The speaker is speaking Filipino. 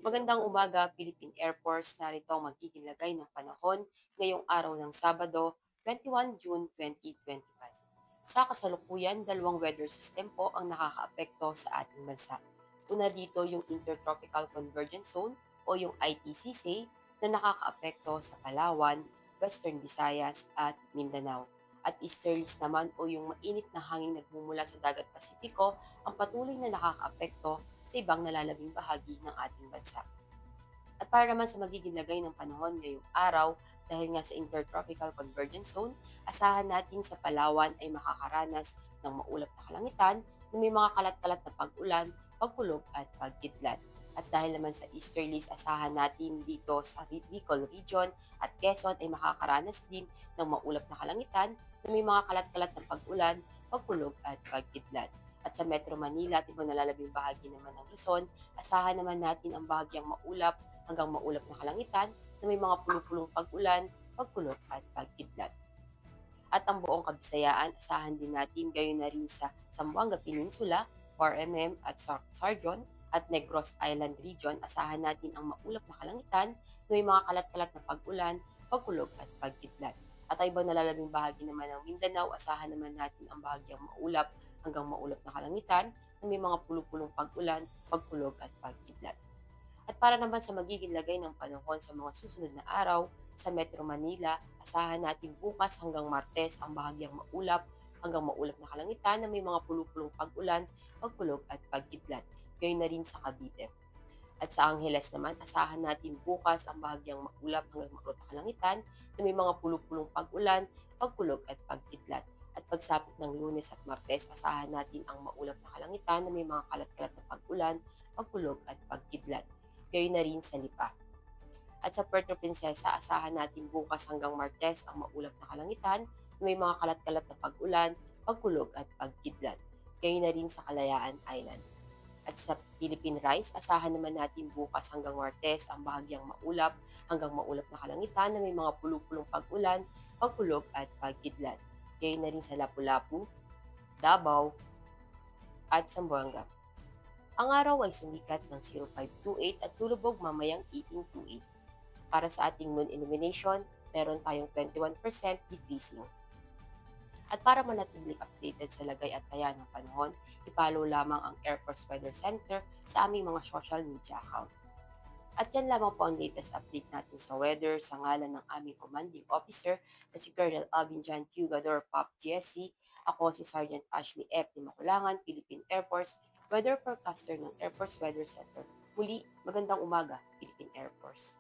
Magandang umaga, Philippine Air Force. Narito ang magiging lagay ng panahon ngayong araw ng Sabado, 21 June 2025. Sa kasalukuyan, dalawang weather system po ang nakakaapekto sa ating bansa. Una dito yung Intertropical Convergence Zone o yung ITCZ na nakakaapekto sa Palawan, Western Visayas at Mindanao. At easterlies naman o yung mainit na hangin nagmumula sa dagat Pasipiko ang patuloy na nakakaapekto sa ibang nalalabing bahagi ng ating bansa. At para naman sa magiging lagay ng panahon ngayong araw, dahil nga sa Intertropical Convergence Zone, asahan natin sa Palawan ay makakaranas ng maulap na kalangitan na may mga kalat-kalat na pag-ulan, pagkulog at pagkidlat. At dahil naman sa easterlies, asahan natin dito sa Bicol Region at Quezon ay makakaranas din ng maulap na kalangitan na may mga kalat-kalat na pag-ulan, pagkulog at pagkidlat. At sa Metro Manila at ibang nalalabing bahagi naman ng Luzon, asahan naman natin ang bahagyang maulap hanggang maulap na kalangitan na may mga pulupulong pag-ulan, pagkulog at pagkidlat. At ang buong Kabisayaan, asahan din natin gayon na rin sa Zamboanga Peninsula, 4mm at Sargon at Negros Island Region, asahan natin ang maulap na kalangitan na may mga kalat-kalat na pag-ulan, pagkulog at pagkidlat. At ay ibang nalalabing bahagi naman ng Mindanao, asahan naman natin ang bahagyang maulap hanggang maulap na kalangitan na may mga pulupulong pag-ulan, pagkulog at pagkidlat. At para naman sa magiging lagay ng panahon sa mga susunod na araw, sa Metro Manila, asahan natin bukas hanggang Martes ang bahagyang maulap hanggang maulap na kalangitan na may mga pulupulong pag-ulan, pagkulog at pagkidlat. Gayon na rin sa Cavite. At sa Angeles naman, asahan natin bukas ang bahagyang maulap hanggang maulap na kalangitan na may mga pulupulong pag-ulan, pagkulog at pagkidlat. At pagsapit ng Lunes at Martes, asahan natin ang maulap na kalangitan na may mga kalat-kalat na pag-ulan, pagkulog at pagkidlat. Gayon na rin sa Lipa. At sa Puerto Princesa, asahan natin bukas hanggang Martes ang maulap na kalangitan, may mga kalat-kalat na pag-ulan, pagkulog at pagkidlat. Gayon na rin sa Kalayaan Island. At sa Philippine Rice, asahan naman natin bukas hanggang Martes ang bahagyang maulap hanggang maulap na kalangitan na may mga pulupulong pag-ulan, pagkulog at pagkidlat. Gayon na rin sa Lapu-Lapu, Davao at Zamboanga. Ang araw ay sumikat ng 0528 at lulubog mamayang 1828. Para sa ating moon illumination, meron tayong 21% decreasing. At para manatiling updated sa lagay at taya ng panahon, ipollow lamang ang Air Force Weather Center sa aming mga social media account. At yan lamang po ang latest update natin sa weather sa ngalan ng aming commanding officer na si Colonel Alvin John Q. Gador, POP GSC. Ako si Sergeant Ashley F. de Maculangan, Philippine Air Force, Weather Forecaster ng Air Force Weather Center. Muli, magandang umaga, Philippine Air Force.